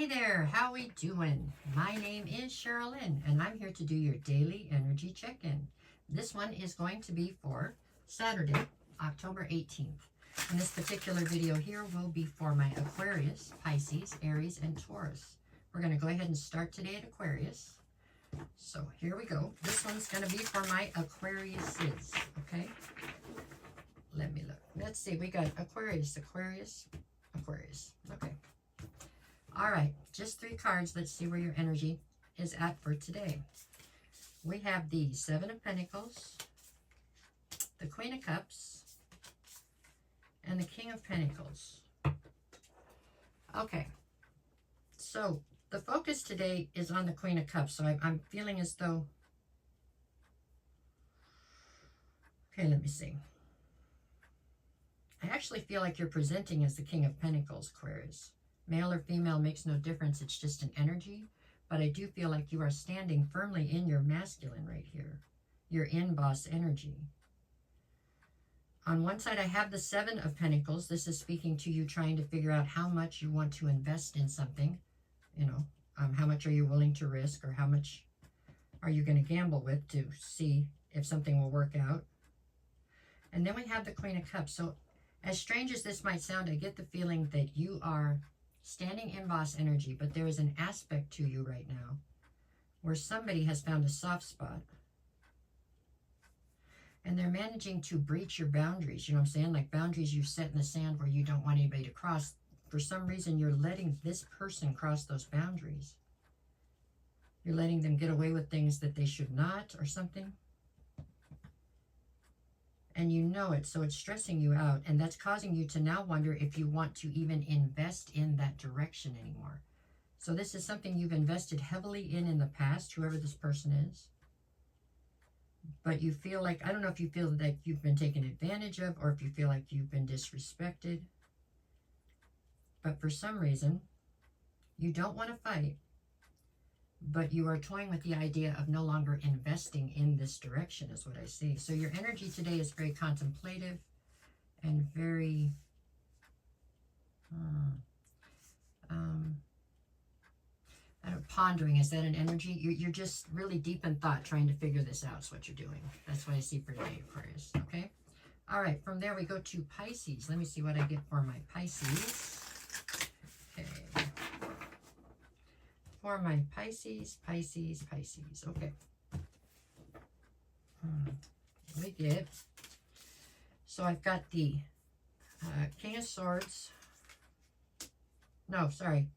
Hey there, how we doing? My name is Sherilyn, and I'm here to do your daily energy check-in. This one is going to be for Saturday, October 18th. And this particular video here will be for my Aquarius, Pisces, Aries, and Taurus. We're going to go ahead and start today at Aquarius. So here we go. This one's going to be for my Aquariuses, okay? Let me look. Let's see, we got Aquarius, Aquarius, Aquarius. Okay. All right, just 3 cards. Let's see where your energy is at for today. We have the 7 of Pentacles, the Queen of Cups, and the King of Pentacles. Okay, so the focus today is on the Queen of Cups. So I'm feeling as though, okay, let me see. I actually feel like you're presenting as the King of Pentacles, Aquarius. Male or female makes no difference. It's just an energy. But I do feel like you are standing firmly in your masculine right here. Your in-boss energy. On one side, I have the 7 of Pentacles. This is speaking to you trying to figure out how much you want to invest in something. You know, how much are you willing to risk, or how much are you going to gamble with to see if something will work out. And then we have the Queen of Cups. So as strange as this might sound, I get the feeling that you are standing in boss energy, but there is an aspect to you right now where somebody has found a soft spot and they're managing to breach your boundaries. You know what I'm saying? Like boundaries you set in the sand where you don't want anybody to cross. For some reason, you're letting this person cross those boundaries. You're letting them get away with things that they should not, or something. And you know it, so it's stressing you out, and that's causing you to now wonder if you want to even invest in that direction anymore. So this is something you've invested heavily in the past, whoever this person is. But you feel like, I don't know if you feel that you've been taken advantage of, or if you feel like you've been disrespected. But for some reason, you don't want to fight, but you are toying with the idea of no longer investing in this direction, is what I see. So your energy today is very contemplative and very pondering. Is that an energy? You're just really deep in thought, trying to figure this out is what you're doing. That's what I see for today, Aquarius. Okay. All right. From there, we go to Pisces. Let me see what I get for my Pisces. Okay. For my Pisces, Pisces, Pisces. Okay. We get, so I've got the King of Swords. No, sorry.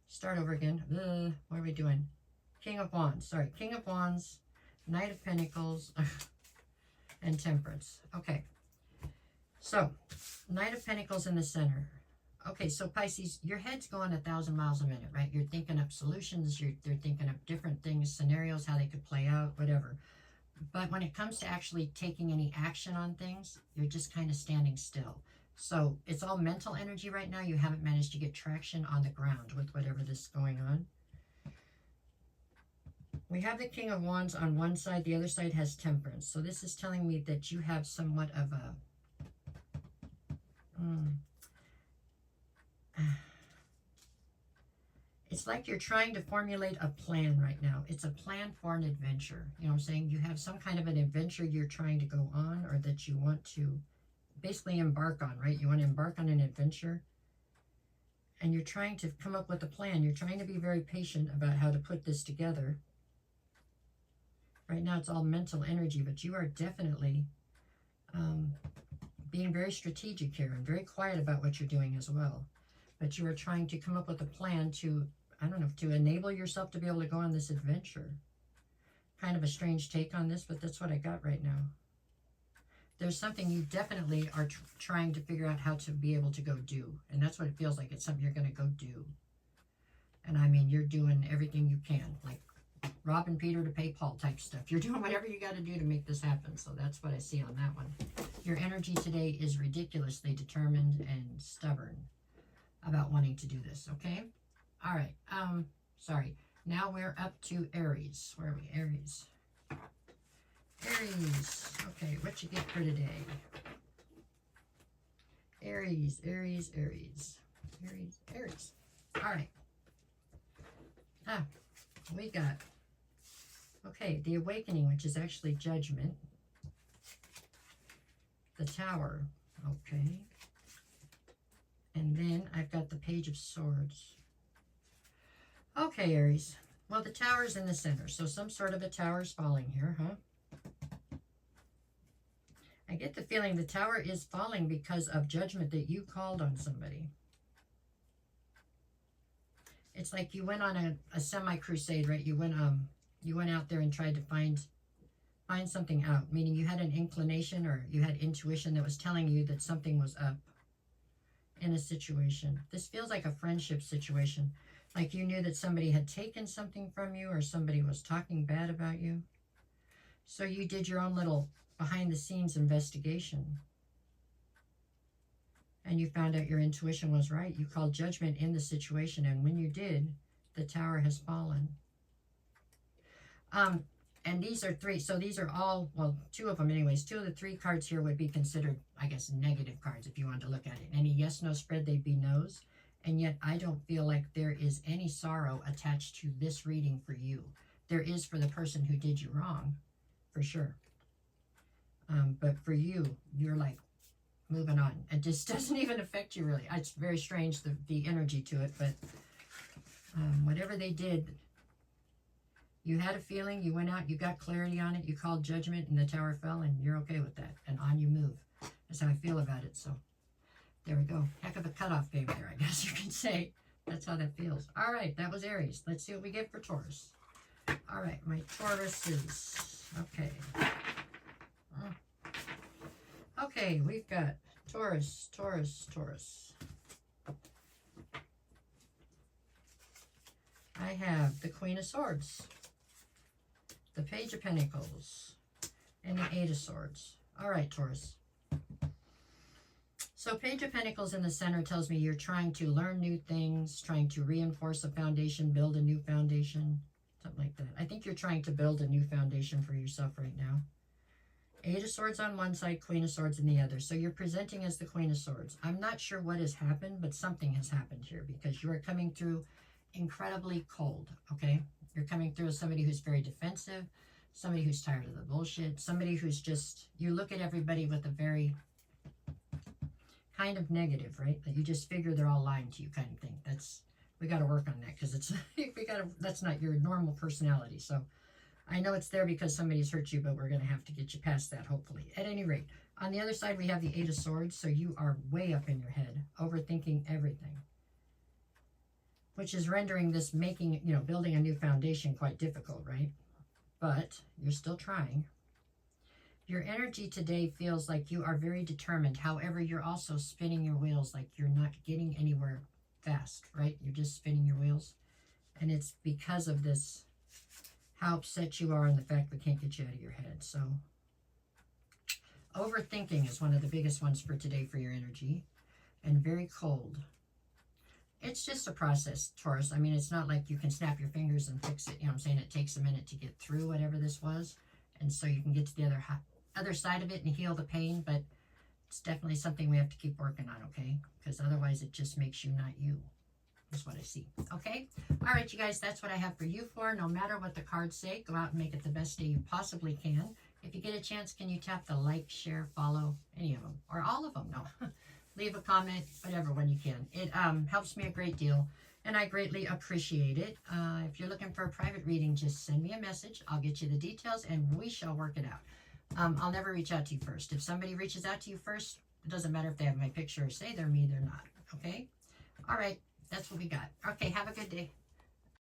Start over again. What are we doing? King of Wands. Sorry. King of Wands, Knight of Pentacles, and Temperance. Okay. So, Knight of Pentacles in the center. Okay, so Pisces, your head's going 1,000 miles a minute, right? You're thinking up solutions, you're thinking up different things, scenarios, how they could play out, whatever. But when it comes to actually taking any action on things, you're just kind of standing still. So it's all mental energy right now. You haven't managed to get traction on the ground with whatever this is going on. We have the King of Wands on one side, the other side has Temperance. So this is telling me that you have somewhat of a... It's like you're trying to formulate a plan right now. It's a plan for an adventure. You know what I'm saying? You have some kind of an adventure you're trying to go on, or that you want to basically embark on, right? You want to embark on an adventure, and you're trying to come up with a plan. You're trying to be very patient about how to put this together. Right now it's all mental energy, but you are definitely being very strategic here and very quiet about what you're doing as well. But you are trying to come up with a plan to, I don't know, to enable yourself to be able to go on this adventure. Kind of a strange take on this, but that's what I got right now. There's something you definitely are trying to figure out how to be able to go do. And that's what it feels like. It's something you're going to go do. And I mean, you're doing everything you can. Like robbing Peter to pay Paul type stuff. You're doing whatever you got to do to make this happen. So that's what I see on that one. Your energy today is ridiculously determined and stubborn about wanting to do this, okay? All right, sorry. Now we're up to Aries. Where are we? Aries. Aries. Okay, what you get for today? Aries, Aries, Aries. Aries, Aries. All right. We got, okay, the awakening, which is actually judgment. The Tower, okay. And then I've got the Page of Swords. Okay, Aries. Well, the Tower's in the center, so some sort of a tower's falling here, huh? I get the feeling the Tower is falling because of judgment that you called on somebody. It's like you went on a semi-crusade, right? You went out there and tried to find something out, meaning you had an inclination or you had intuition that was telling you that something was up in a situation. This feels like a friendship situation. Like you knew that somebody had taken something from you or somebody was talking bad about you. So you did your own little behind-the-scenes investigation. And you found out your intuition was right. You called judgment in the situation. And when you did, the Tower has fallen. And these are three. So these are all, well, two of them anyways. Two of the three cards here would be considered, I guess, negative cards if you wanted to look at it. Any yes-no spread, they'd be no's. And yet I don't feel like there is any sorrow attached to this reading for you. There is for the person who did you wrong, for sure. But for you, you're like moving on. It just doesn't even affect you really. It's very strange, the energy to it. But whatever they did, you had a feeling, you went out, you got clarity on it, you called judgment, and the Tower fell, and you're okay with that. And on you move. That's how I feel about it. So there we go. Heck of a cutoff game there, I guess you can say. That's how that feels. All right, that was Aries. Let's see what we get for Taurus. All right, my Tauruses. Okay. Okay, we've got Taurus, Taurus, Taurus. I have the Queen of Swords, the Page of Pentacles, and the Eight of Swords. All right, Taurus. So Page of Pentacles in the center tells me you're trying to learn new things, trying to reinforce a foundation, build a new foundation, something like that. I think you're trying to build a new foundation for yourself right now. Eight of Swords on one side, Queen of Swords in the other. So you're presenting as the Queen of Swords. I'm not sure what has happened, but something has happened here because you are coming through incredibly cold, okay? You're coming through as somebody who's very defensive, somebody who's tired of the bullshit, somebody who's just, you look at everybody with a very kind of negative, right? That you just figure they're all lying to you kind of thing. We got to work on that because it's, that's not your normal personality. So I know it's there because somebody's hurt you, but we're going to have to get you past that, hopefully. At any rate, on the other side, we have the Eight of Swords. So you are way up in your head, overthinking everything, which is rendering this building a new foundation quite difficult, right? But you're still trying. Your energy today feels like you are very determined. However, you're also spinning your wheels like you're not getting anywhere fast, right? You're just spinning your wheels. And it's because of this, how upset you are and the fact we can't get you out of your head. So overthinking is one of the biggest ones for today for your energy. And very cold. It's just a process, Taurus. I mean, it's not like you can snap your fingers and fix it. You know what I'm saying? It takes a minute to get through whatever this was. And so you can get to the other side of it and heal the pain. But it's definitely something we have to keep working on, okay? Because otherwise it just makes you not you. That's what I see, okay? All right, you guys, that's what I have for you for. No matter what the cards say, go out and make it the best day you possibly can. If you get a chance, can you tap the like, share, follow, any of them? Or all of them, no. Leave a comment, whatever, when you can. It helps me a great deal, and I greatly appreciate it. If you're looking for a private reading, just send me a message. I'll get you the details, and we shall work it out. I'll never reach out to you first. If somebody reaches out to you first, it doesn't matter if they have my picture or say they're me, they're not, okay? All right, that's what we got. Okay, have a good day.